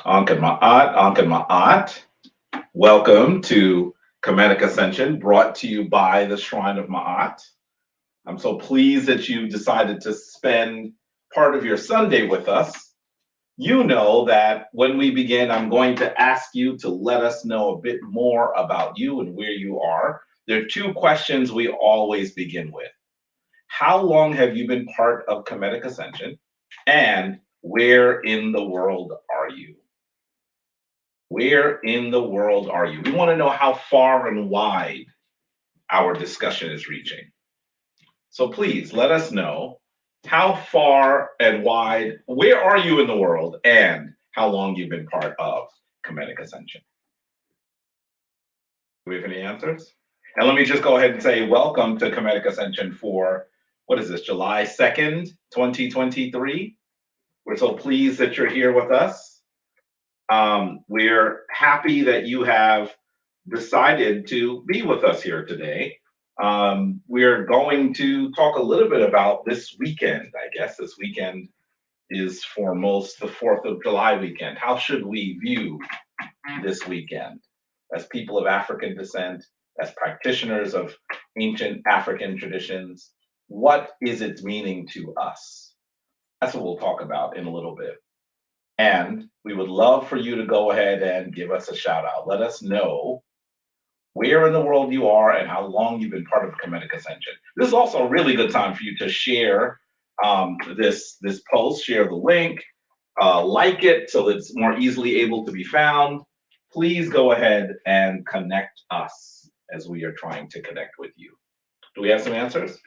Ankin Ma'at, Ankin Ma'at. Welcome to Kemetic Ascension, brought to you by the Shrine of Ma'at. I'm so pleased that you decided to spend part of your Sunday with us. You know that when we begin, I'm going to ask you to let us know a bit more about you and where you are. There are two questions we always begin with. How long have you been part of Kemetic Ascension? And where in the world are you? Where in the world are you? We want to know how far and wide our discussion is reaching. So please let us know how far and wide, where are you in the world, and how long you've been part of Kemetic Ascension. Do we have any answers? And let me just go ahead and say welcome to Kemetic Ascension for, what is this, July 2nd, 2023. We're so pleased that you're here with us. We're happy that you have decided to be with us here today. We're going to talk a little bit about this weekend. I guess this weekend is for most the 4th of July weekend. How should we view this weekend as people of African descent, as practitioners of ancient African traditions? What is its meaning to us? That's what we'll talk about in a little bit. And we would love for you to go ahead and give us a shout out. Let us know where in the world you are and how long you've been part of Kemetic Ascension. This is also a really good time for you to share this post, share the link, like it so that it's more easily able to be found. Please go ahead and connect us as we are trying to connect with you. Do we have some answers?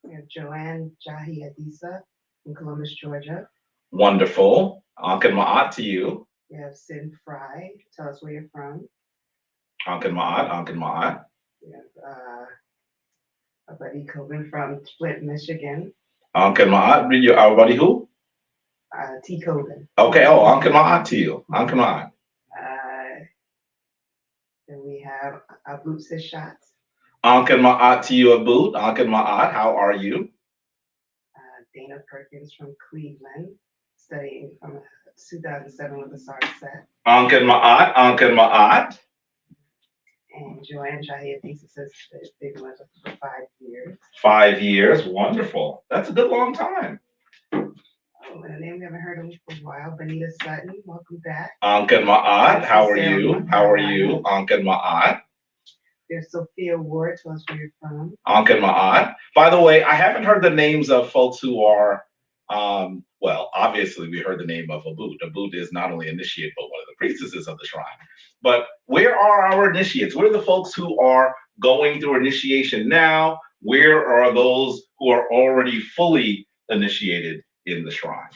We have Joanne Jahi Adisa from Columbus, Georgia. Wonderful. Ankin Ma'at to you. We have Sin Fry. Tell us where you're from. Ankin Ma'at, Ankin Ma'at. We have a buddy Coben from Flint, Michigan. Ankin Ma'at, our buddy who? T. Coben. Okay, oh, Ankin Ma'at to you. Ankin Ma'at. Then we have Aboot Sishat. Ankin Ma'at to you, Aboot. Ankin Ma'at, how are you? Dana Perkins from Cleveland, studying from 2007 with the SARS set. Ankin Ma'at, Ankin Ma'at. And Joanne Jahi Adisa says that they've been with us for 5 years. 5 years, wonderful. That's a good long time. Oh, and a name we haven't heard of for a while, Benita Sutton, welcome back. Ankin Ma'at, how are you? How are you? Ankin Ma'at. There's Sophia Ward, tell us where you're from. Ankin Ma'at. By the way, I haven't heard the names of folks who are, well, obviously we heard the name of Aboot. Aboot is not only initiate, but one of the priestesses of the shrine. But where are our initiates? Where are the folks who are going through initiation now? Where are those who are already fully initiated in the shrine?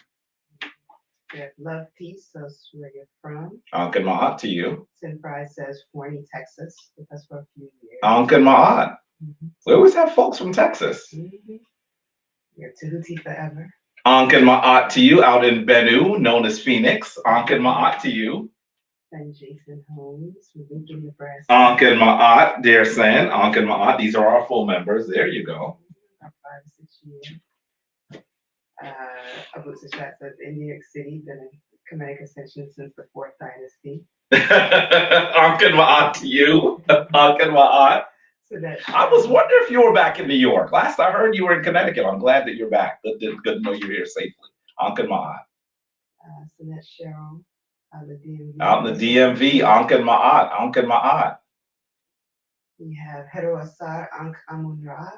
We have Love Peace, tell us where you're from. Ankin Ma'at to you. Sin Fry says Forney, Texas, with us for a few years. Ankin Ma'at. We always have folks from Texas. We have Tahuti Forever. Ankin Ma'at to you out in Benue, known as Phoenix. Ankin Ma'at to you. And Jason Holmes from Lincoln, Nebraska. Ankin Ma'at, dear Sen. Ankin Ma'at. These are our full members. There you go. About 5 or 6 years. Aboot Sishat says in New York City, been in Kemetic Ascension since the 4th dynasty. Ankin Ma'at to you. Ankin Ma'at. So that I was wondering if you were back in New York. Last I heard you were in Connecticut. I'm glad that you're back. Good to know you're here safely. Ankin Ma'at. So that's Cheryl out in the DMV. Out in the DMV. Ankin Ma'at. Ankin Ma'at. We have Hero Asar Ankh Amun Ra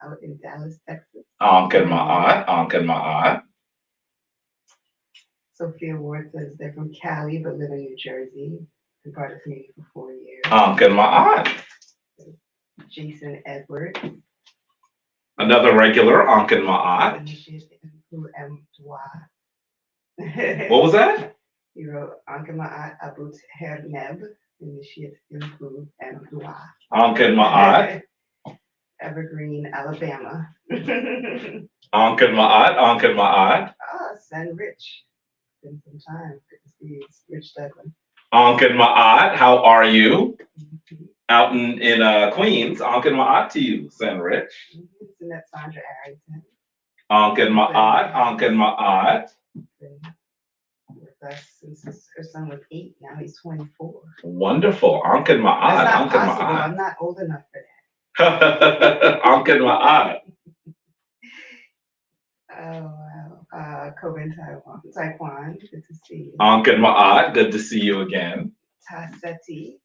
out in Dallas, Texas. Ankin Ma'at. Ankin Ma'at. Sophia Ward says they're from Cali but live in New Jersey. Been part of the community for 4 years. Ankin Ma'at. Jason Edwards. Another regular, Ankin Ma'at. What was that? He wrote Ankin Ma'at Aboot Her Neb, Initiate Impu Mdwa. Ankin Ma'at. Evergreen, Alabama. Ankin Ma'at. Ankin Ma'at. Sen Rich. Been some time. Good to see you. It's Rich Douglas. Ankin Ma'at, how are you? Out in Queens, Ankin Ma'at to you, Sen Rich. And that's Sandra Arrington. Ankin Ma'at, Ankin Ma'at. us since her son was 8. Now he's 24. Wonderful. Anken That's Ma'at. not Anken possible. Ma'at. I'm not old enough for that. Anken Ma'at. Oh, wow. Kobe Taekwondo, good to see you. Anken Ma'at. Good to see you again. Taseti,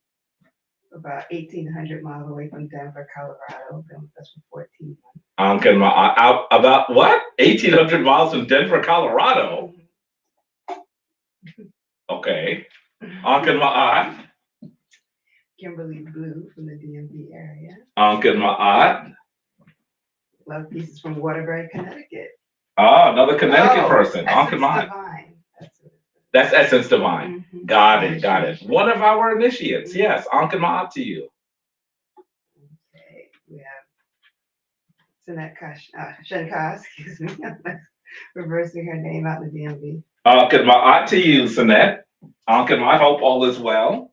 about 1,800 miles away from Denver, Colorado. Been with us for 14 months. Anken Ma'at. Out about what? 1,800 miles from Denver, Colorado. Okay. Anken Ma'at. Kimberly Blue from the DMV area. Anken Ma'at. Love pieces from Waterbury, Connecticut. Ah, another Connecticut person. Essence Anken Ma'at. Divine. That's what it is. That's Essence Divine. Mhm. Got it. Got it. One of our initiates. Mhm. Yes. Anken Ma'at to you. Okay, we have Sanette Shankar, excuse me. Reversing her name out in the DMV. Anken Ma'at to you, Sanette. Anken Ma'at. Hope all is well.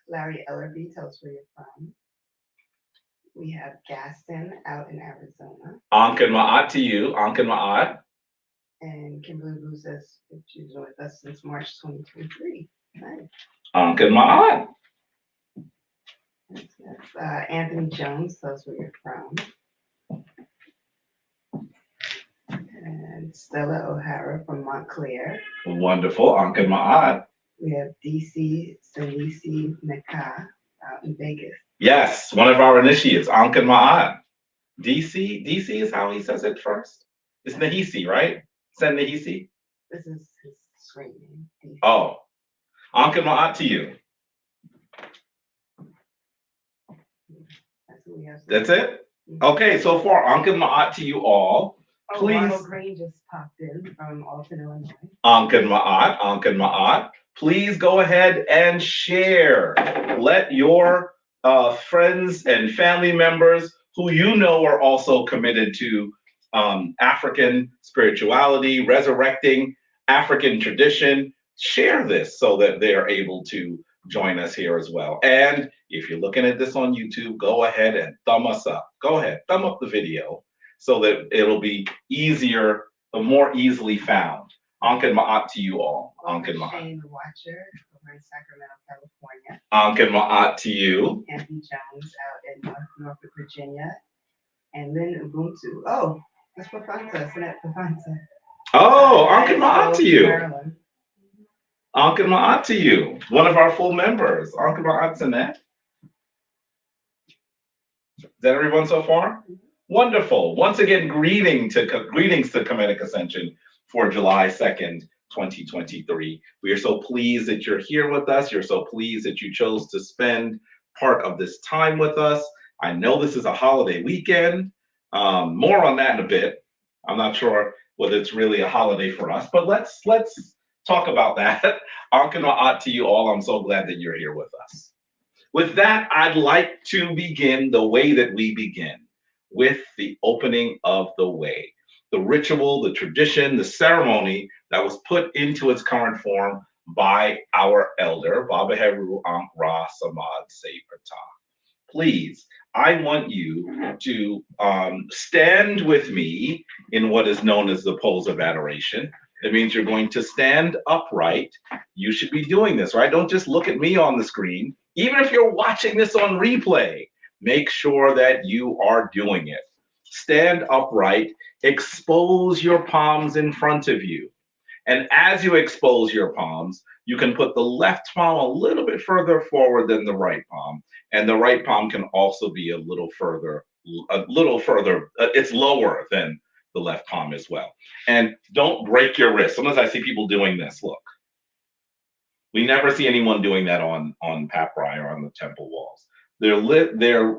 Larry Ellerby, tell us where you're from. We have Gaston out in Arizona. Anken Ma'at to you. Anken Ma'at. And Kimberly Blue says that she's been with us since March 2023. Nice. Anken Ma'at. That's Anthony Jones, tell us where you're from. And Stella O'Hara from Montclair. Wonderful. Anken Ma'at. We have DC Salisi Naka out in Vegas. Yes, one of our initiates, Anken Ma'at. DC is how he says it first. It's Nahisi, right? Sen Nahisi? This is his screen name. DC. Oh. Anken Ma'at to you. That's who we have. That's it? Okay, so far, Anken Ma'at to you all. Oh, Please. Ronald Green just popped in from Alton, Illinois. Anken Ma'at, Anken Ma'at. Please go ahead and share. Let your friends and family members who you know are also committed to African spirituality, resurrecting African tradition, share this so that they are able to join us here as well. And if you're looking at this on YouTube, go ahead and thumb us up. Go ahead, thumb up the video so that it'll be easier, more easily found. Anken Ma'at to you all. Anken Ma'at. Shane the Watcher over in Sacramento, California. Anken Ma'at to you. Anthony Jones out in Norfolk, Virginia. And Lynn Ubuntu. Oh, that's Pafansa, Sanette Pafansa. Oh, Anken Ma'at to you. Maryland. Anken Ma'at to you. One of our full members. Anken Ma'at Sanette. Is that everyone so far? Wonderful. Once again, greetings to Kemetic Ascension for July 2nd, 2023. We are so pleased that you're here with us. You're so pleased that you chose to spend part of this time with us. I know this is a holiday weekend. More on that in a bit. I'm not sure whether it's really a holiday for us, but let's talk about that. Anken Ma'at to you all. I'm so glad that you're here with us. With that, I'd like to begin the way that we begin, with the opening of the way. The ritual, the tradition, the ceremony that was put into its current form by our elder, Baba Heru Ankh Ra Samad Sepata. Please, I want you to stand with me in what is known as the pose of adoration. It means you're going to stand upright. You should be doing this, right? Don't just look at me on the screen. Even if you're watching this on replay, make sure that you are doing it. Stand upright, expose your palms in front of you. And as you expose your palms, you can put the left palm a little bit further forward than the right palm. And the right palm can also be a little further, it's lower than the left palm as well. And don't break your wrist. Sometimes I see people doing this, look. We never see anyone doing that on papyri or on the temple walls. Their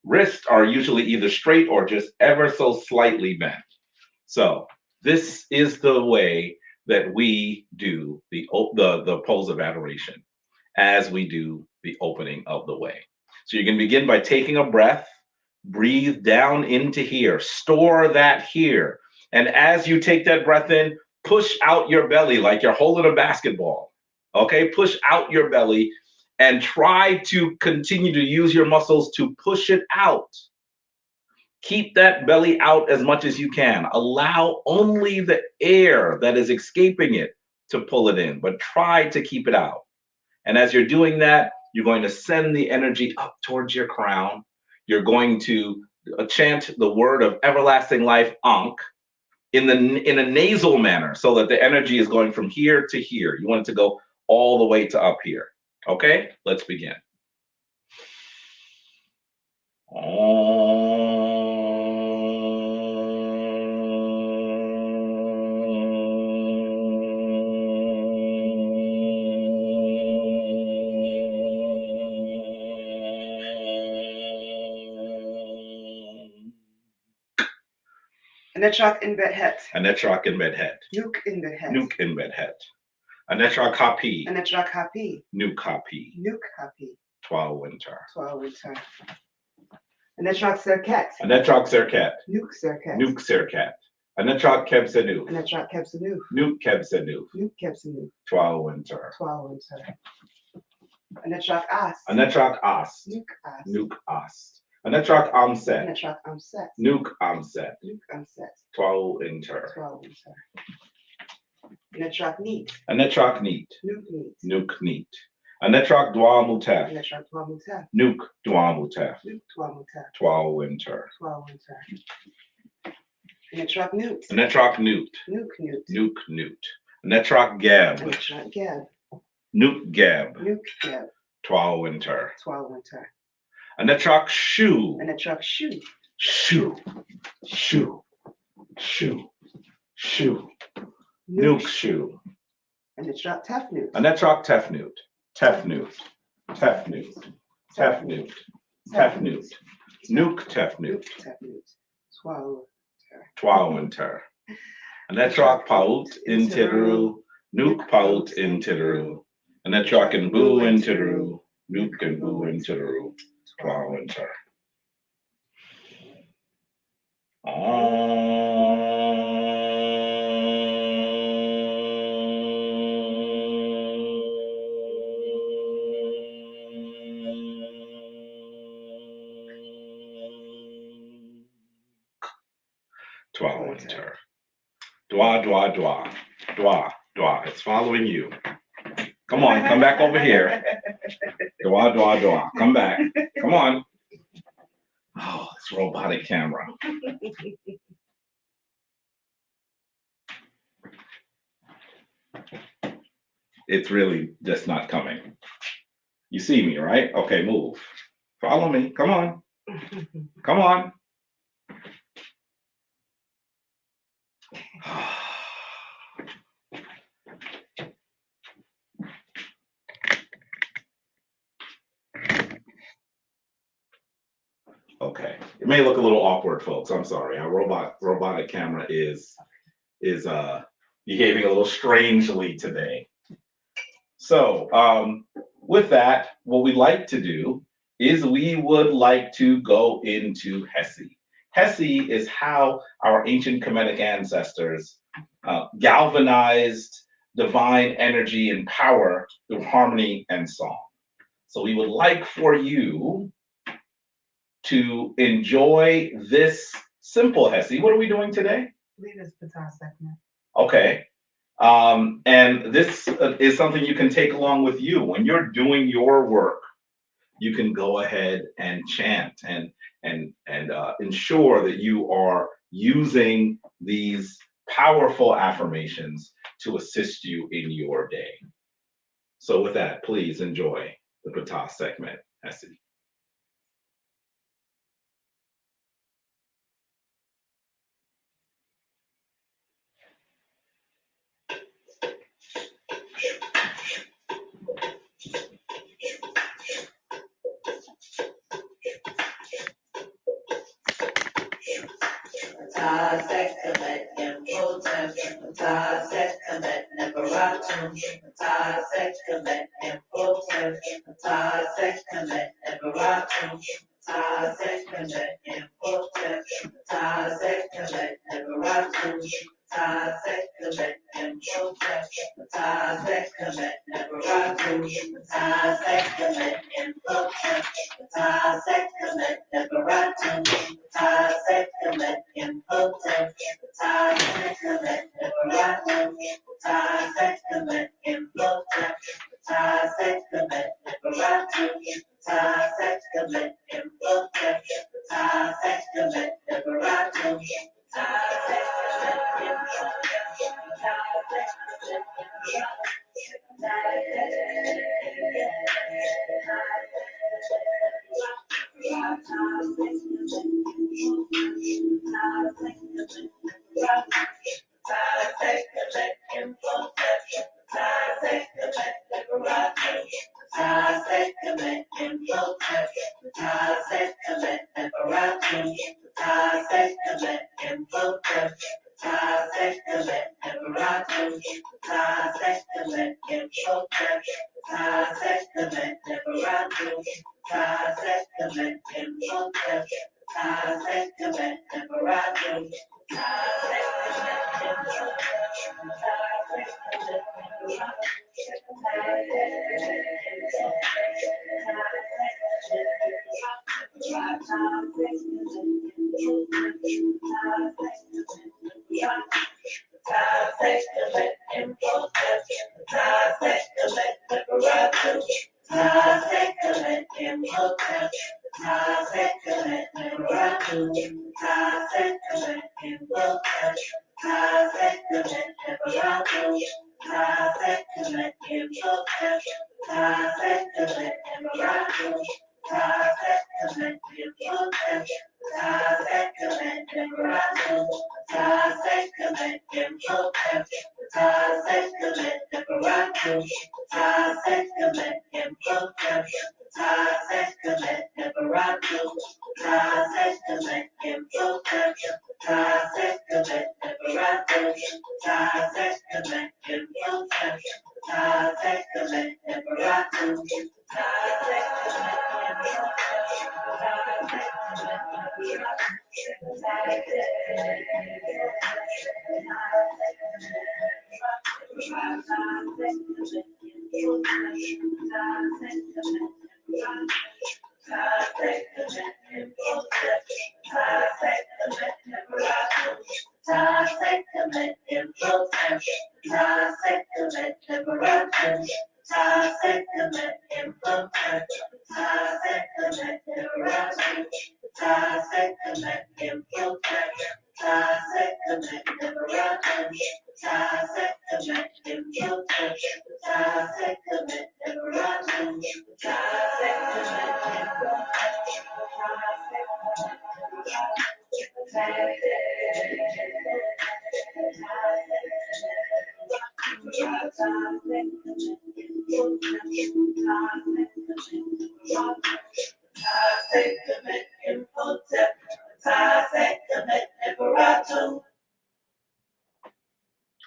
wrists are usually either straight or just ever so slightly bent. So this is the way that we do the pose of adoration as we do the opening of the way. So you can begin by taking a breath, breathe down into here, store that here. And as you take that breath in, push out your belly like you're holding a basketball. Okay, push out your belly and try to continue to use your muscles to push it out. Keep that belly out as much as you can. Allow only the air that is escaping it to pull it in, but try to keep it out. And as you're doing that, you're going to send the energy up towards your crown. You're going to chant the word of everlasting life, Ankh, in a nasal manner, so that the energy is going from here to here. You want it to go all the way to up here. Okay, let's begin. Anetrak in Bedhet. Anetrak in Bedhet. Nuke in Bedhet. Nuke in Bedhet. Anetrak Hapi. Anetrak Hapi. Nuke Hapi. Nuke Hapi. Twal Winter. Twal Winter. Anetrak Serket. Anetrak Serket. Nuke Serket. Nuke Serket. Anetrak Kebsenu. Anetrak Kebsenu. Nuke Kebsenu. Nuke Kebsenu. Twal Winter. Twal Winter. Anetrak As. Anetrak Ast. Nuke As. Nuke Ast. Anetrak Amset. Anetrak Amset. Nuke Amset. Nuke Amset. Twal Winter. Twal Winter. Anetrak Neat. Anetrak Neat. Nuke Neat. Nuke Neat. Anetrak Dwa Mutef. Anetrak Dwa Mutef. Nuke Dwa Mutef. Nuke Dwa Mutef. Twal Winter. Twal Winter. Anetrak Newt. Anetrak Newt. Nuke Newt. Nuke Newt. Anetrak Geb. Anetrak Geb. Nuke Geb. Nuke Geb. Twal Winter. Twal Winter. Anetrak Shoe. Anetrak Shoe. Shoe. Shoe. Shoe. Shoe. Nuke Shoe. Anetrak Tefnut. Anetrak Tefnut. Tefnut. Tefnut. Tefnut. Tefnut. Nuke Tefnut. Tefnut. Twal Winter. Twal Winter. Anetrak Paut in Tideru. Nuke Paut in Tideru. Anetrak and Boo in Tideru. Nuke and Boo in Tideru. Twal Winter. Twal Winter. Dwa, dwa, dwa. Dwa, dwa. It's following you. Come on, come back over here. Dwa, dwa, dwa. Come back. Come on. Oh, this robotic camera. It's really just not coming. You see me, right? Okay, move. Follow me. Come on. Come on. Okay, it may look a little awkward, folks. I'm sorry. Our robotic camera is behaving a little strangely today. So with that, what we'd like to do is we would like to go into Hesi. Hesi is how our ancient Kemetic ancestors galvanized divine energy and power through harmony and song. So we would like for you to enjoy this simple Hesi. What are we doing today? I believe it's Patah segment. Okay. And this is something you can take along with you. When you're doing your work, you can go ahead and chant and ensure that you are using these powerful affirmations to assist you in your day. So with that, please enjoy the Patah segment, Hesi. Kemet, Imhotep, Kemet, Nebaratum, Kemet, Imhotep, Kemet, Nebaratum, Kemet, Imhotep, Kemet, Nebaratum, Ptah Sekhmet Imhotep, Ptah Sekhmet Neferatu, Ptah Sekhmet Imhotep, Ptah Sekhmet Neferatu, Ptah Sekhmet Imhotep, Ptah Sekhmet Neferatu, Ptah Sekhmet Imhotep, Ptah Sekhmet Neferatu, Ptah Sekhmet Imhotep, Ptah Sekhmet Neferatu, Ptah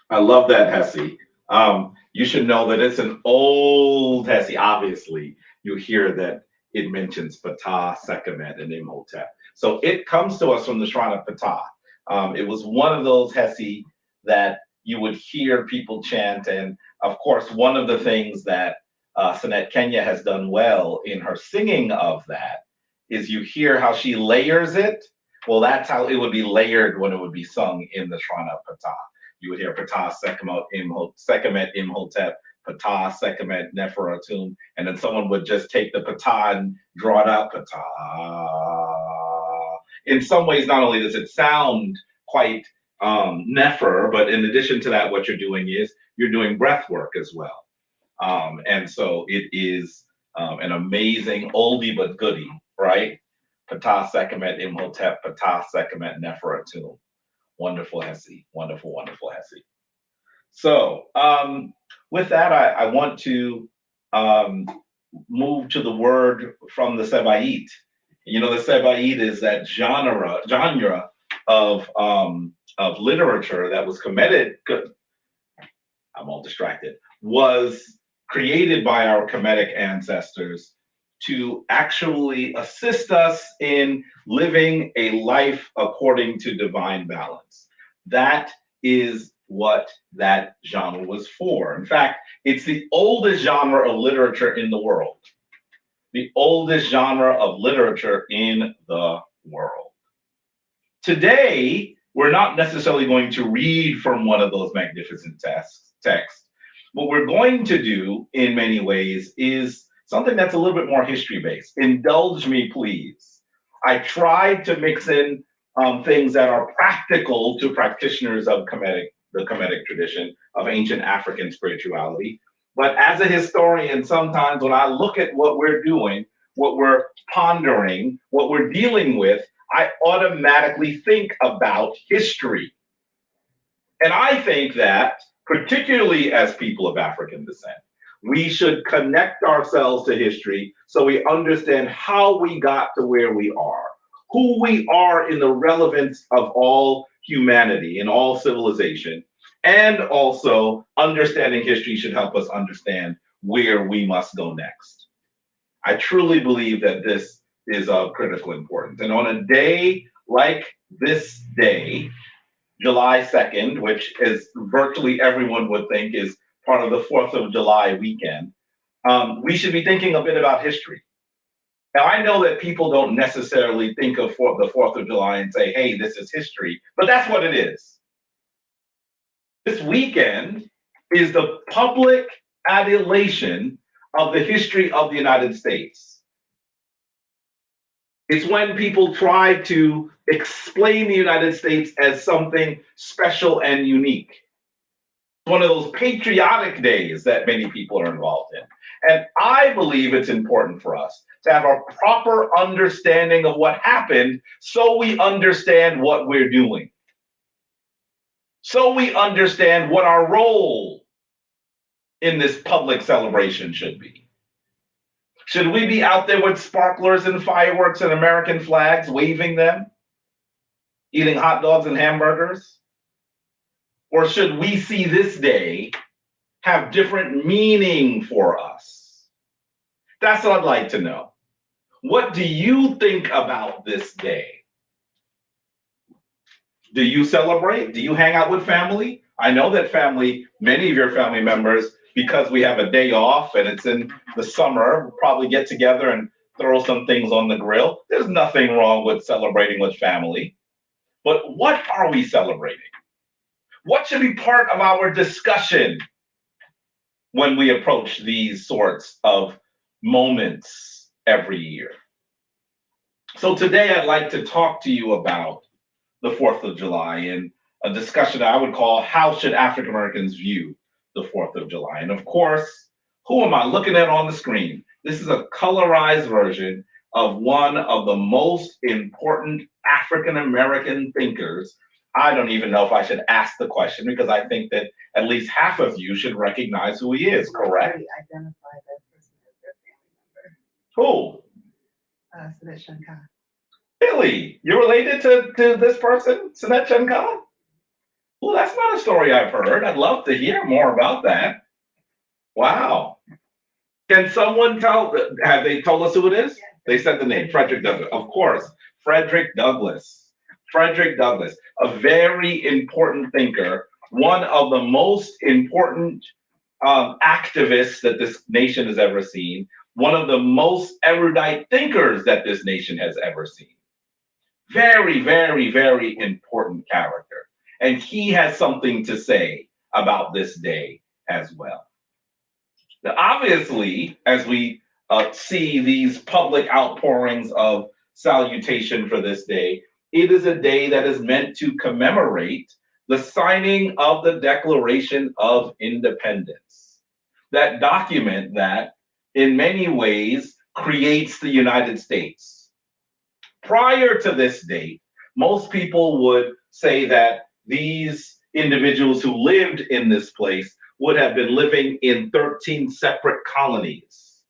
I love that Hesse. You should know that it's an old Hesse. Obviously, you hear that it mentions Ptah, Sekhmet, and Imhotep. So it comes to us from the Shrine of Ptah. It was one of those Hesse that you would hear people chant. And of course, one of the things that Sanette Kenya has done well in her singing of that is you hear how she layers it. Well, that's how it would be layered when it would be sung in the Shrine of Ptah. You would hear Ptah Sekhmet Imhotep, Ptah Sekhmet Neferatum, and then someone would just take the Ptah and draw it out, Ptah. In some ways, not only does it sound quite Nefer, but in addition to that, what you're doing is you're doing breath work as well. And so it is an amazing oldie but goodie, right? Ptah Sekhmet Imhotep, Ptah Sekhmet Neferatum. Wonderful Hesse, wonderful, wonderful Hesse. So with that, I want to move to the word from the Sebaid. You know, the Sebaid is that genre of literature that was Kemetic. I'm all distracted. Was created by our Kemetic ancestors to actually assist us in living a life according to divine balance. That is what that genre was for. In fact, it's the oldest genre of literature in the world. The oldest genre of literature in the world. Today, we're not necessarily going to read from one of those magnificent texts. What we're going to do in many ways is something that's a little bit more history based. Indulge me, please. I tried to mix in things that are practical to practitioners of the Kemetic tradition of ancient African spirituality. But as a historian, sometimes when I look at what we're doing, what we're pondering, what we're dealing with, I automatically think about history. And I think that, particularly as people of African descent, we should connect ourselves to history so we understand how we got to where we are, who we are in the relevance of all humanity and all civilization, and also understanding history should help us understand where we must go next. I truly believe that this is of critical importance. And on a day like this day, July 2nd, which is virtually everyone would think is part of the 4th of July weekend, we should be thinking a bit about history. Now, I know that people don't necessarily think of the 4th of July and say, hey, this is history, but that's what it is. This weekend is the public adulation of the history of the United States. It's when people try to explain the United States as something special and unique. It's one of those patriotic days that many people are involved in. And I believe it's important for us to have a proper understanding of what happened so we understand what we're doing. So we understand what our role in this public celebration should be. Should we be out there with sparklers and fireworks and American flags, waving them, eating hot dogs and hamburgers? Or should we see this day have different meaning for us? That's what I'd like to know. What do you think about this day? Do you celebrate? Do you hang out with family? I know that many of your family members, because we have a day off and it's in the summer, we'll probably get together and throw some things on the grill. There's nothing wrong with celebrating with family. But what are we celebrating? What should be part of our discussion when we approach these sorts of moments every year? So today I'd like to talk to you about the 4th of July and a discussion I would call, how should African Americans view the 4th of July? And of course, who am I looking at on the screen? This is a colorized version of one of the most important African American thinkers. I don't even know if I should ask the question because I think that at least half of you should recognize who he is, correct? Identify that person as their family member. Who? Sinet Shankar. Really? You're related to this person, Sinet Shankar? Well, that's not a story I've heard. I'd love to hear more about that. Wow. Can someone have they told us who it is? They said the name, Frederick Douglass. Of course, Frederick Douglass. Frederick Douglass, a very important thinker, one of the most important activists that this nation has ever seen, one of the most erudite thinkers that this nation has ever seen. Very, very, very important character. And he has something to say about this day as well. Now, obviously, as we see these public outpourings of salutation for this day, it is a day that is meant to commemorate the signing of the Declaration of Independence, that document that in many ways creates the United States. Prior to this date, most people would say that these individuals who lived in this place would have been living in 13 separate colonies.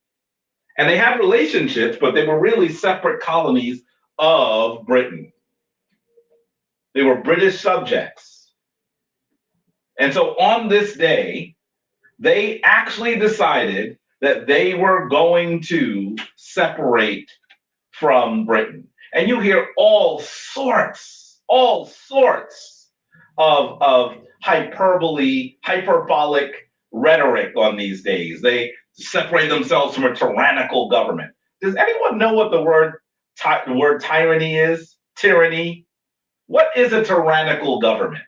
And they had relationships, but they were really separate colonies of Britain. They were British subjects. And so on this day, they actually decided that they were going to separate from Britain. And you hear all sorts of hyperbolic rhetoric on these days. They separate themselves from a tyrannical government. Does anyone know what the word tyranny is? Tyranny? What is a tyrannical government?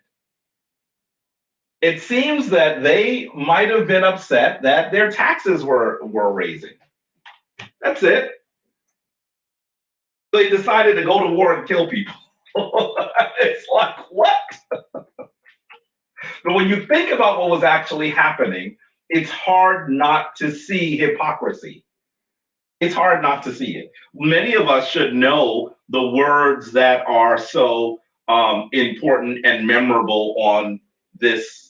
It seems that they might have been upset that their taxes were raising. That's it. They decided to go to war and kill people. It's like, what? But when you think about what was actually happening, it's hard not to see hypocrisy. It's hard not to see it. Many of us should know the words that are so important and memorable on this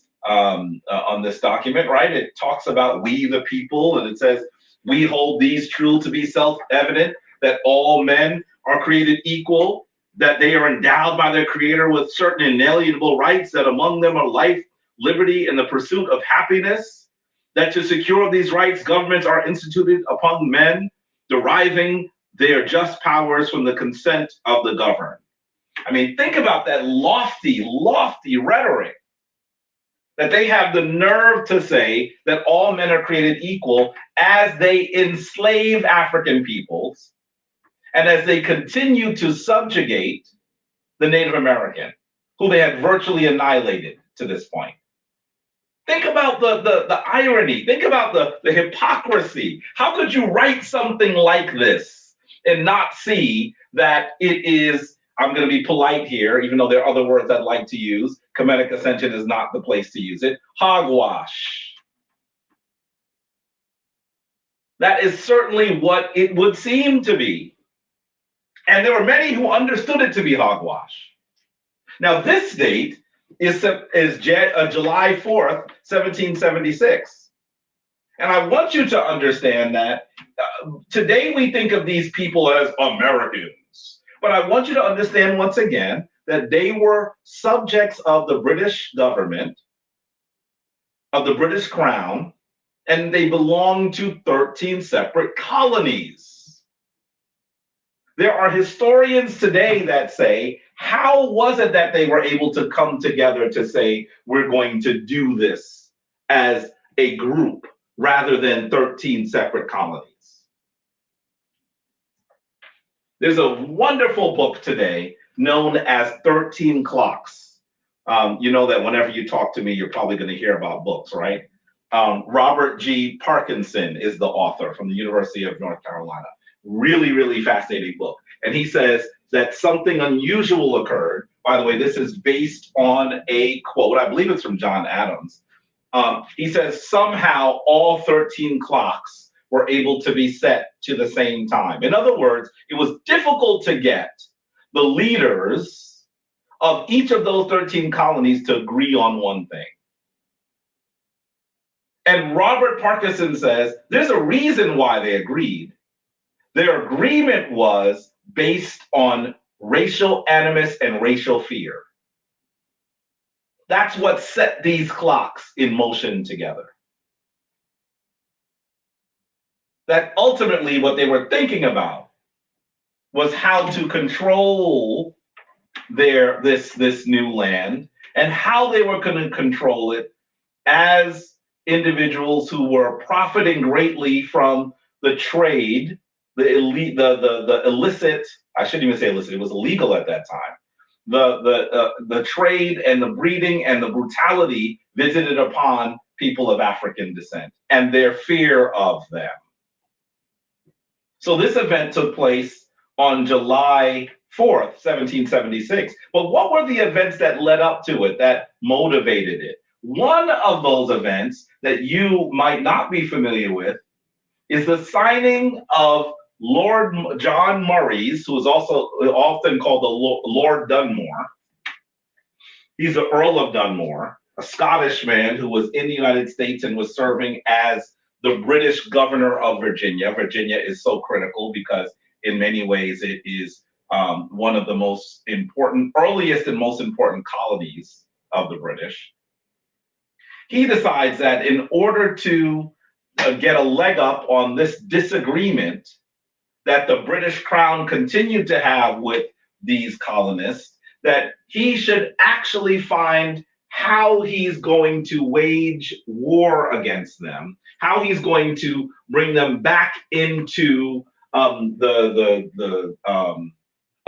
document, right? It talks about we the people, and it says, "We hold these true to be self-evident, that all men are created equal, that they are endowed by their Creator with certain inalienable rights, that among them are life, liberty, and the pursuit of happiness, that to secure these rights, governments are instituted upon men, deriving their just powers from the consent of the governed." I mean, think about that lofty, lofty rhetoric, that they have the nerve to say that all men are created equal as they enslave African peoples and as they continue to subjugate the Native American, who they had virtually annihilated to this point. Think about the irony. Think about the hypocrisy. How could you write something like this and not see that it is, I'm going to be polite here, even though there are other words I'd like to use. Kemetic Ascension is not the place to use it. Hogwash. That is certainly what it would seem to be. And there were many who understood it to be hogwash. Now, this date is July 4th, 1776. And I want you to understand that today we think of these people as Americans. But I want you to understand once again that they were subjects of the British government, of the British crown, and they belonged to 13 separate colonies. There are historians today that say, how was it that they were able to come together to say, we're going to do this as a group rather than 13 separate colonies? There's a wonderful book today known as 13 Clocks. You know that whenever you talk to me, you're probably going to hear about books, right? Robert G. Parkinson is the author from the University of North Carolina. Really, really fascinating book. And he says that something unusual occurred. By the way, this is based on a quote, I believe it's from John Adams. He says somehow all 13 clocks were able to be set to the same time. In other words, it was difficult to get the leaders of each of those 13 colonies to agree on one thing. And Robert Parkinson says there's a reason why they agreed. Their agreement was based on racial animus and racial fear. That's what set these clocks in motion together. That ultimately what they were thinking about was how to control this new land and how they were going to control it as individuals who were profiting greatly from the trade, the illicit, I shouldn't even say illicit, it was illegal at that time. The trade and the breeding and the brutality visited upon people of African descent and their fear of them. So this event took place on July 4th, 1776. But what were the events that led up to it, that motivated it? One of those events that you might not be familiar with is the signing of Lord John Murray's, who is also often called the Lord Dunmore. He's the Earl of Dunmore, a Scottish man who was in the United States and was serving as the British governor of Virginia. Virginia is so critical because in many ways it is one of the most important, earliest and most important colonies of the British. He decides that in order to get a leg up on this disagreement that the British crown continued to have with these colonists, that he should actually find how he's going to wage war against them, how he's going to bring them back into the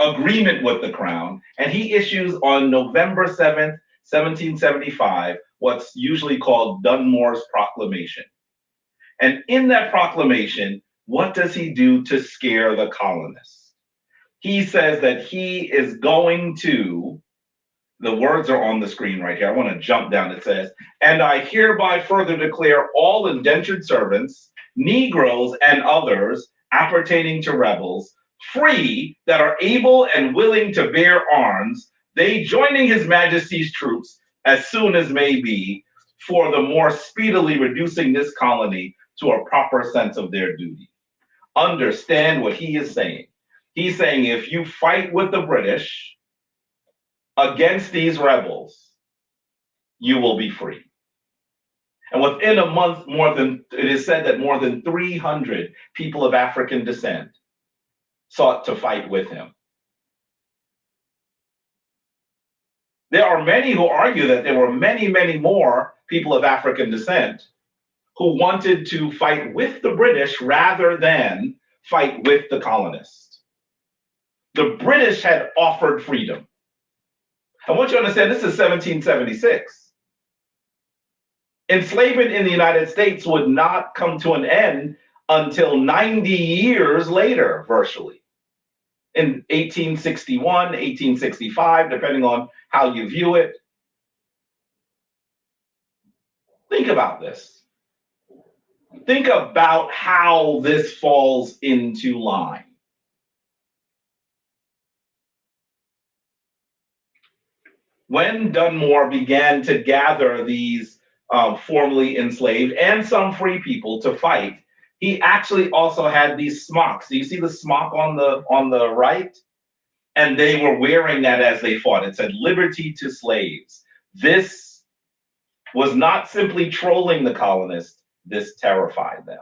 agreement with the crown. And he issues on November 7th, 1775, what's usually called Dunmore's Proclamation. And in that proclamation, what does he do to scare the colonists? He says that he is going to, the words are on the screen right here. I want to jump down. It says, "And I hereby further declare all indentured servants, Negroes, and others appertaining to rebels, free that are able and willing to bear arms, they joining his majesty's troops as soon as may be, for the more speedily reducing this colony to a proper sense of their duty." Understand what he is saying. He's saying if you fight with the British against these rebels, you will be free. And within a month, it is said that more than 300 people of African descent sought to fight with him. There are many who argue that there were many, many more people of African descent who wanted to fight with the British rather than fight with the colonists. The British had offered freedom. I want you to understand this is 1776. Enslavement in the United States would not come to an end until 90 years later, virtually. In 1861, 1865, depending on how you view it. Think about this. Think about how this falls into line. When Dunmore began to gather these formerly enslaved and some free people to fight, he actually also had these smocks. Do you see the smock on the right? And they were wearing that as they fought. It said "Liberty to Slaves." This was not simply trolling the colonists, this terrified them.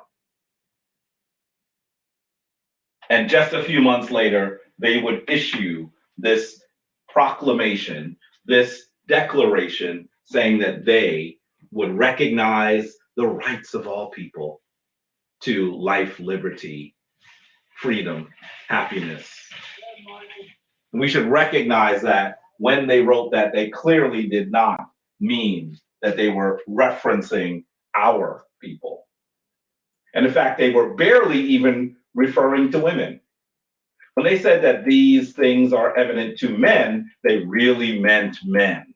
And just a few months later, they would issue this proclamation, this declaration saying that they would recognize the rights of all people to life, liberty, freedom, happiness. We should recognize that when they wrote that, they clearly did not mean that they were referencing our people. And in fact, they were barely even referring to women. When they said that these things are evident to men, they really meant men.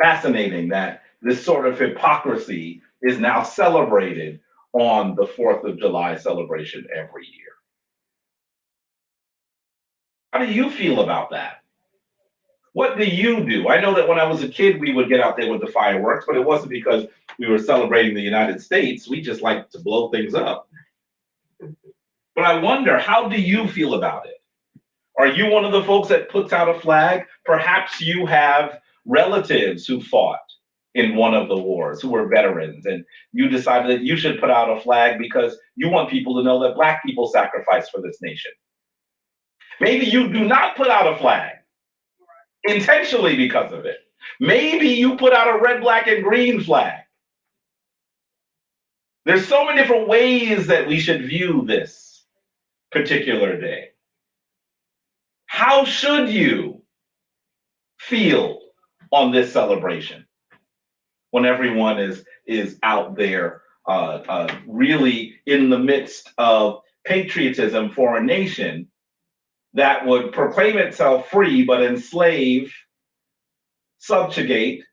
Fascinating that this sort of hypocrisy is now celebrated on the 4th of July celebration every year. How do you feel about that? What do you do? I know that when I was a kid, we would get out there with the fireworks, but it wasn't because we were celebrating the United States. We just like to blow things up. But I wonder, how do you feel about it? Are you one of the folks that puts out a flag? Perhaps you have relatives who fought in one of the wars, who were veterans, and you decided that you should put out a flag because you want people to know that Black people sacrificed for this nation. Maybe you do not put out a flag intentionally because of it. Maybe you put out a red, black, and green flag. There's so many different ways that we should view this particular day. How should you feel on this celebration when everyone is out there really in the midst of patriotism for a nation that would proclaim itself free but enslave, subjugate,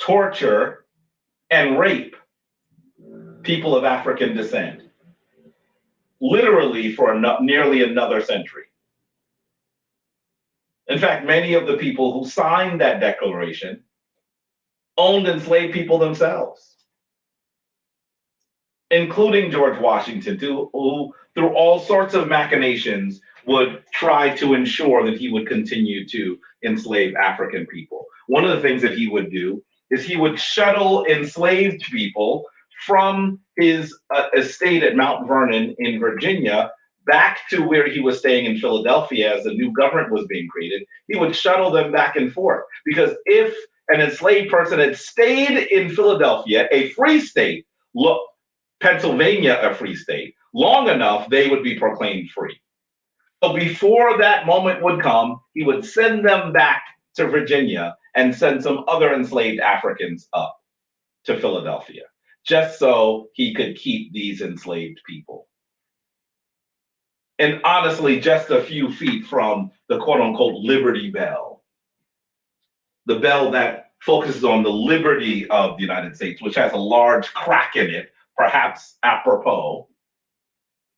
torture, and rape people of African descent, literally for nearly another century. In fact, many of the people who signed that declaration owned enslaved people themselves, including George Washington, who through all sorts of machinations would try to ensure that he would continue to enslave African people. One of the things that he would do is he would shuttle enslaved people from his estate at Mount Vernon in Virginia back to where he was staying in Philadelphia as the new government was being created, he would shuttle them back and forth. Because if an enslaved person had stayed in Philadelphia, a free state, look, Pennsylvania, a free state, long enough, they would be proclaimed free. So before that moment would come, he would send them back to Virginia and send some other enslaved Africans up to Philadelphia, just so he could keep these enslaved people. And honestly, just a few feet from the quote unquote Liberty Bell, the bell that focuses on the liberty of the United States, which has a large crack in it, perhaps apropos,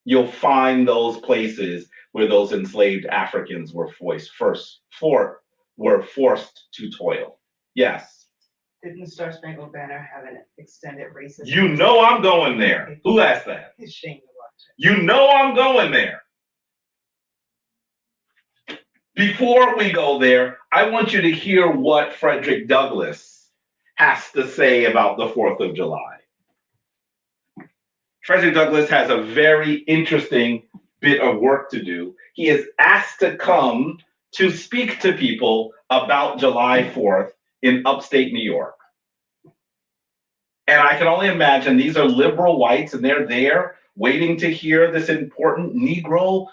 you'll find those places where those enslaved Africans were forced to toil. Yes. Didn't the Star Spangled Banner have an extended racist? You know I'm going there. Who asked that? It's shame to watch it. You know I'm going there. Before we go there, I want you to hear what Frederick Douglass has to say about the 4th of July. Frederick Douglass has a very interesting bit of work to do. He is asked to come to speak to people about July 4th in upstate New York. And I can only imagine these are liberal whites and they're there waiting to hear this important Negro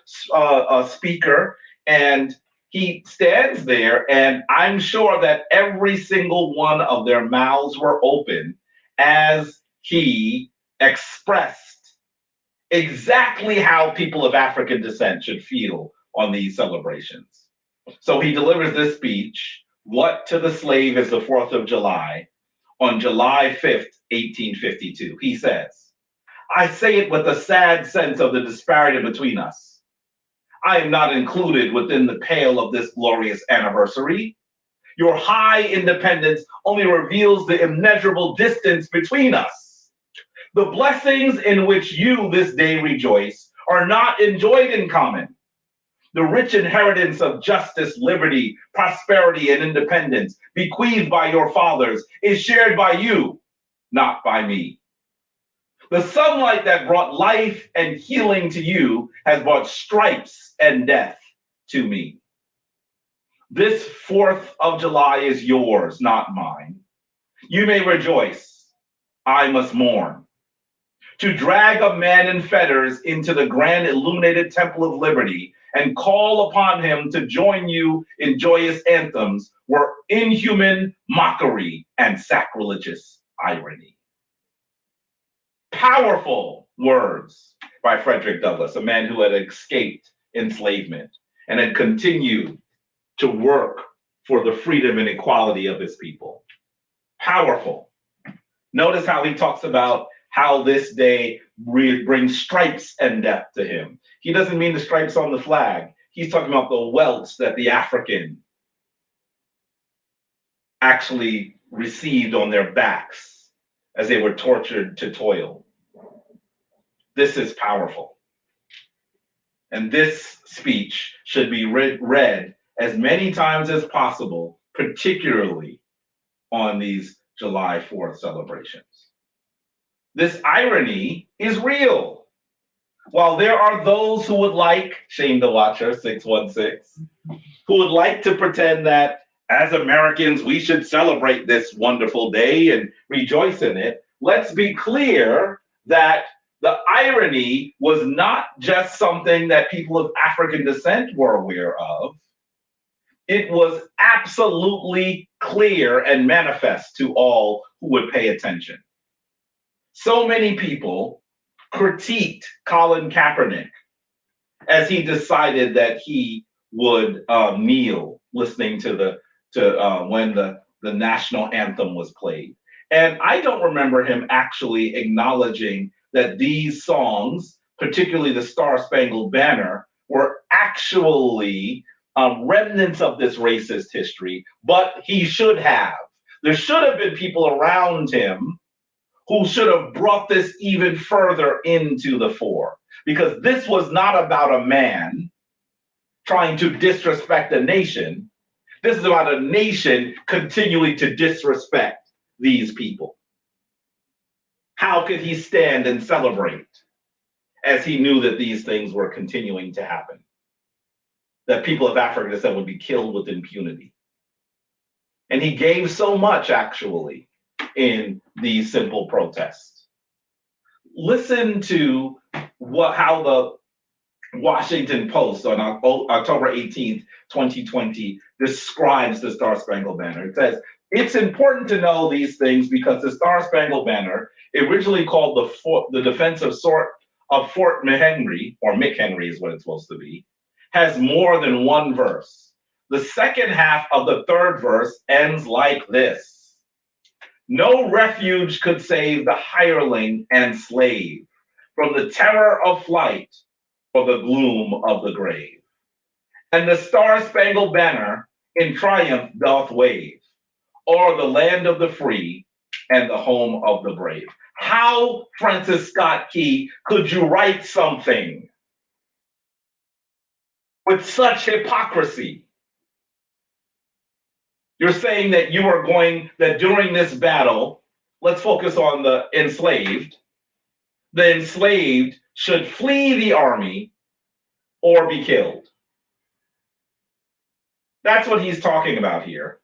speaker. And he stands there, and I'm sure that every single one of their mouths were open as he expressed exactly how people of African descent should feel on these celebrations. So he delivers this speech, What to the Slave is the 4th of July, on July 5th, 1852. He says, I say it with a sad sense of the disparity between us. I am not included within the pale of this glorious anniversary. Your high independence only reveals the immeasurable distance between us. The blessings in which you this day rejoice are not enjoyed in common. The rich inheritance of justice, liberty, prosperity, and independence bequeathed by your fathers is shared by you, not by me. The sunlight that brought life and healing to you has brought stripes and death to me. This 4th of July is yours, not mine. You may rejoice. I must mourn. To drag a man in fetters into the grand illuminated temple of liberty and call upon him to join you in joyous anthems were inhuman mockery and sacrilegious irony. Powerful words by Frederick Douglass, a man who had escaped enslavement and had continued to work for the freedom and equality of his people. Powerful. Notice how he talks about how this day brings stripes and death to him. He doesn't mean the stripes on the flag. He's talking about the welts that the African actually received on their backs as they were tortured to toil. This is powerful. And this speech should be read as many times as possible, particularly on these July 4th celebrations. This irony is real. While there are those who would like, Shane the Watcher, 616, who would like to pretend that as Americans, we should celebrate this wonderful day and rejoice in it, let's be clear that the irony was not just something that people of African descent were aware of. It was absolutely clear and manifest to all who would pay attention. So many people critiqued Colin Kaepernick as he decided that he would kneel listening to when the national anthem was played. And I don't remember him actually acknowledging that these songs, particularly the Star Spangled Banner, were actually remnants of this racist history, but he should have. There should have been people around him who should have brought this even further into the fore, because this was not about a man trying to disrespect a nation. This is about a nation continuing to disrespect these people. How could he stand and celebrate as he knew that these things were continuing to happen, that people of African descent would be killed with impunity. And he gave so much, actually, in these simple protests. Listen to how the Washington Post on October 18th, 2020, describes the Star Spangled Banner. It says, it's important to know these things because the Star Spangled Banner, originally called the Defense of Fort McHenry, or McHenry is what it's supposed to be, has more than one verse. The second half of the third verse ends like this: no refuge could save the hireling and slave from the terror of flight or the gloom of the grave. And the Star-Spangled Banner in triumph doth wave o'er the land of the free and the home of the brave. How, Francis Scott Key, could you write something with such hypocrisy? You're saying that that during this battle, let's focus on the enslaved should flee the army or be killed. That's what he's talking about here.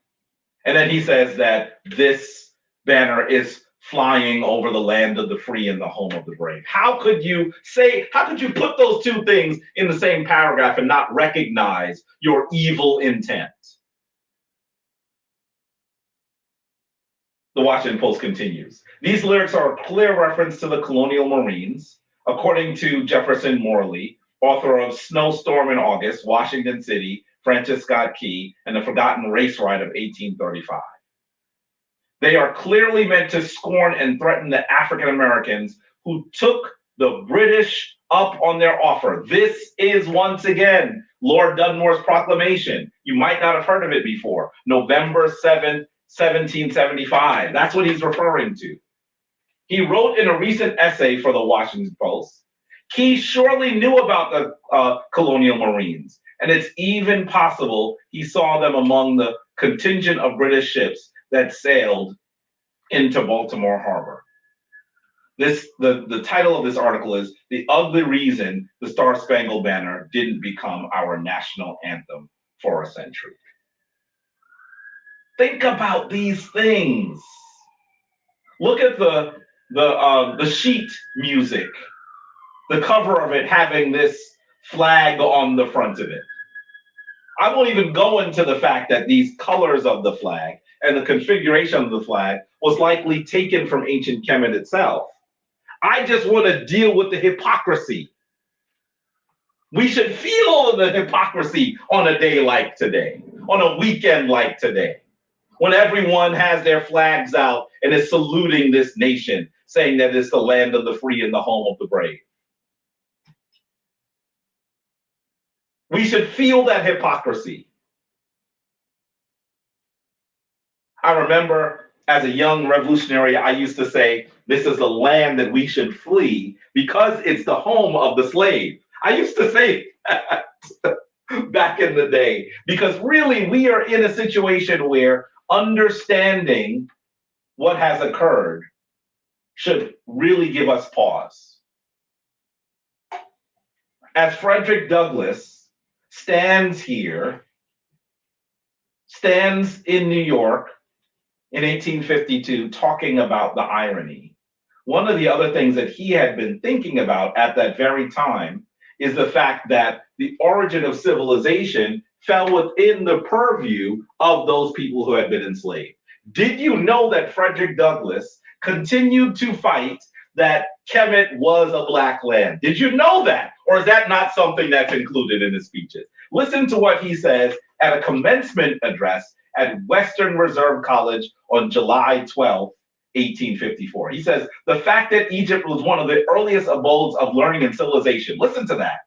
And then he says that this banner is flying over the land of the free and the home of the brave. How could you put those two things in the same paragraph and not recognize your evil intent? The Washington Post continues. These lyrics are a clear reference to the colonial Marines, according to Jefferson Morley, author of Snowstorm in August, Washington City, Francis Scott Key, and the Forgotten Race Ride of 1835. They are clearly meant to scorn and threaten the African Americans who took the British up on their offer. This is once again Lord Dunmore's proclamation. You might not have heard of it before. November 7th, 1775. That's what he's referring to. He wrote in a recent essay for the Washington Post, Key surely knew about the colonial Marines, and it's even possible he saw them among the contingent of British ships that sailed into Baltimore Harbor. The title of this article is The Ugly Reason the Star Spangled Banner Didn't Become Our National Anthem for a Century. Think about these things. Look at the sheet music, the cover of it having this flag on the front of it. I won't even go into the fact that these colors of the flag and the configuration of the flag was likely taken from ancient Kemet itself. I just want to deal with the hypocrisy. We should feel the hypocrisy on a day like today, on a weekend like today, when everyone has their flags out and is saluting this nation, saying that it's the land of the free and the home of the brave. We should feel that hypocrisy. I remember as a young revolutionary, I used to say, this is a land that we should flee because it's the home of the slave. I used to say that back in the day, because really we are in a situation where understanding what has occurred should really give us pause. As Frederick Douglass stands in New York in 1852 talking about the irony, one of the other things that he had been thinking about at that very time is the fact that the origin of civilization fell within the purview of those people who had been enslaved. Did you know that Frederick Douglass continued to fight that Kemet was a black land? Did you know that? Or is that not something that's included in his speeches? Listen to what he says at a commencement address at Western Reserve College on July 12, 1854. He says, the fact that Egypt was one of the earliest abodes of learning and civilization. Listen to that.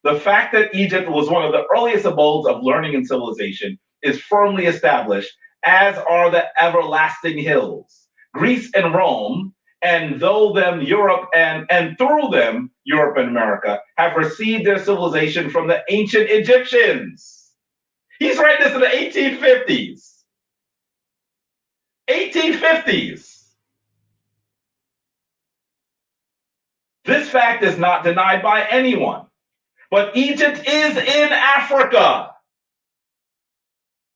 The fact that Egypt was one of the earliest abodes of learning and civilization is firmly established, as are the everlasting hills. Greece and Rome, and through them Europe and America, have received their civilization from the ancient Egyptians. He's writing this in the 1850s. 1850s. This fact is not denied by anyone. But Egypt is in Africa.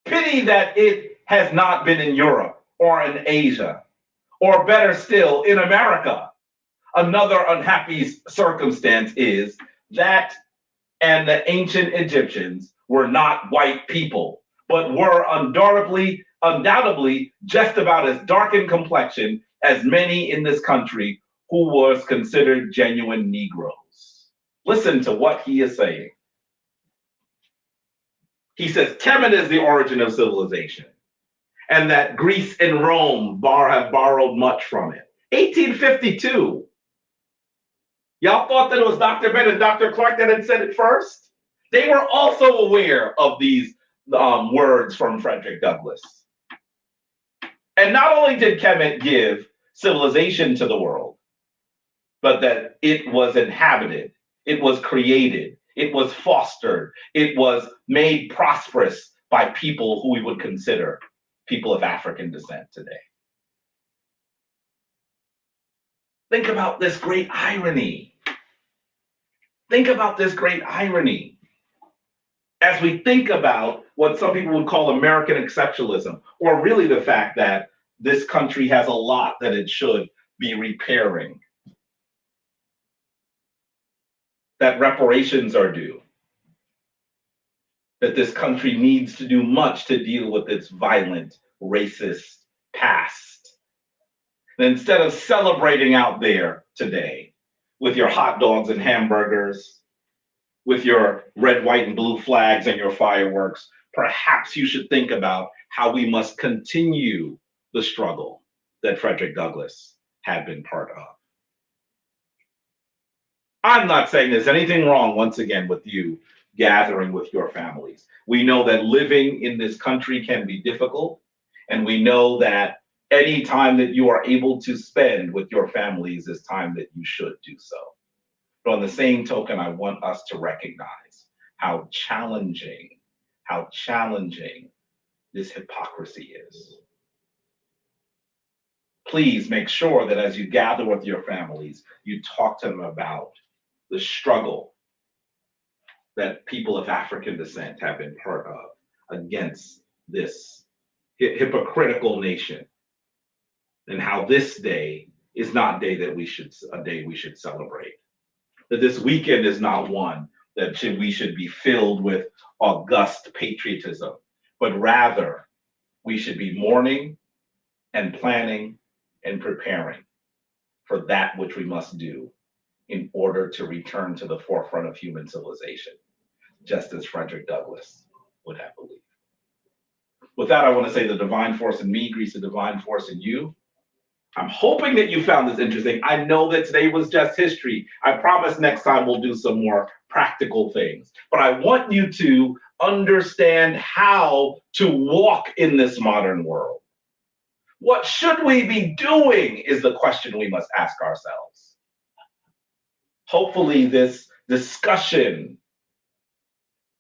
Pity that it has not been in Europe or in Asia, or better still, in America. Another unhappy circumstance is that and the ancient Egyptians were not white people, but were undoubtedly just about as dark in complexion as many in this country who was considered genuine Negroes. Listen to what he is saying. He says Kemet is the origin of civilization, and that Greece and Rome have borrowed much from it. 1852. Y'all thought that it was Dr. Ben and Dr. Clark that had said it first? They were also aware of these words from Frederick Douglass. And not only did Kemet give civilization to the world, but that it was inhabited, it was created, it was fostered, it was made prosperous by people who we would consider people of African descent today. Think about this great irony. Think about this great irony. As we think about what some people would call American exceptionalism, or really the fact that this country has a lot that it should be repairing, that reparations are due, that this country needs to do much to deal with its violent, racist past. And instead of celebrating out there today with your hot dogs and hamburgers, with your red, white, and blue flags and your fireworks, perhaps you should think about how we must continue the struggle that Frederick Douglass had been part of. I'm not saying there's anything wrong, once again, with you gathering with your families. We know that living in this country can be difficult, and we know that any time that you are able to spend with your families is time that you should do so. But on the same token, I want us to recognize how challenging this hypocrisy is. Please make sure that as you gather with your families, you talk to them about the struggle that people of African descent have been part of against this hypocritical nation, and how this day is not a day we should celebrate. That this weekend is not one that we should be filled with august patriotism, but rather we should be mourning and planning and preparing for that which we must do in order to return to the forefront of human civilization, just as Frederick Douglass would have believed. With that, I want to say the divine force in me greets the divine force in you. I'm hoping that you found this interesting. I know that today was just history. I promise next time we'll do some more practical things. But I want you to understand how to walk in this modern world. What should we be doing is the question we must ask ourselves. Hopefully this discussion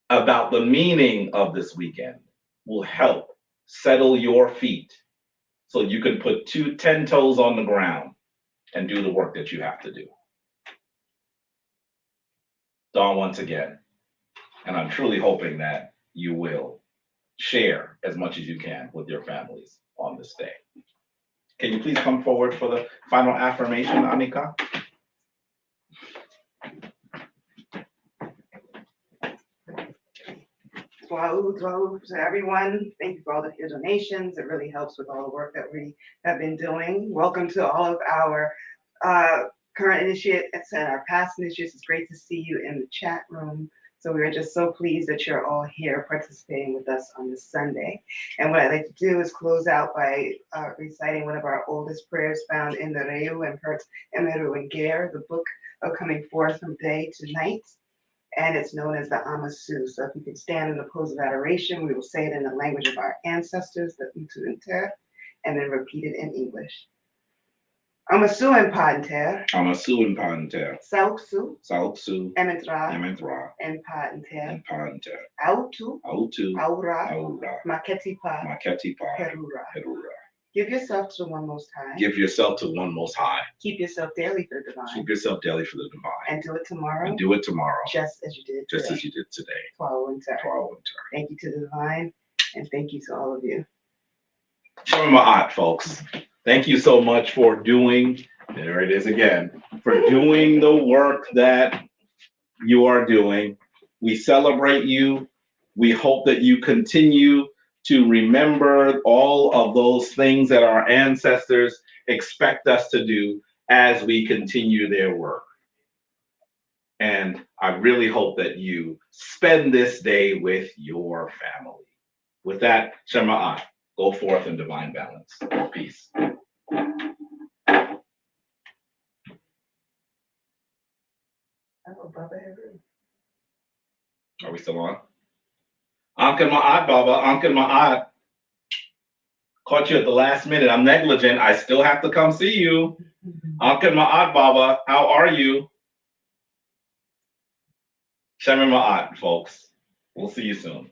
about the meaning of this weekend will help settle your feet so you can put 10 toes on the ground and do the work that you have to do. Dawn, once again, and I'm truly hoping that you will share as much as you can with your families on this day. Can you please come forward for the final affirmation, Anika? Dwau to everyone. Thank you for all of your donations. It really helps with all the work that we have been doing. Welcome to all of our current initiates and our past initiates. It's great to see you in the chat room. So we are just so pleased that you're all here participating with us on this Sunday. And what I'd like to do is close out by reciting one of our oldest prayers found in the Reu and Pert's Emeru and Ger, the book of coming forth from day to night. And it's known as the Amasu. So if you can stand in the pose of adoration, we will say it in the language of our ancestors, the Utu Inter, and then repeat it in English. Amasu and Panter. Amasu and Panter. Sauksu. Sauksu. Emetra. Emetra. And Panter. And Panter. Autu. Autu. Aura. Aura. Maketipa. Maketipa. Perura. Perura. Give yourself to the one most high. Give yourself to one most high. Keep yourself daily for the divine. Keep yourself daily for the divine. And do it tomorrow. And do it tomorrow. Just as you did today. Just as you did today. To our winter. To our winter. Thank you to the divine, and thank you to all of you. Shema Ma'at, folks. Thank you so much for doing, there it is again, for doing the work that you are doing. We celebrate you. We hope that you continue to remember all of those things that our ancestors expect us to do as we continue their work. And I really hope that you spend this day with your family. With that, Shema, go forth in divine balance. Peace. Are we still on? Ankin Ma'at, Baba, Ankin Ma'at. Caught you at the last minute. I'm negligent. I still have to come see you. Ankin Ma'at, Baba, how are you? Shema Ma'at, folks. We'll see you soon.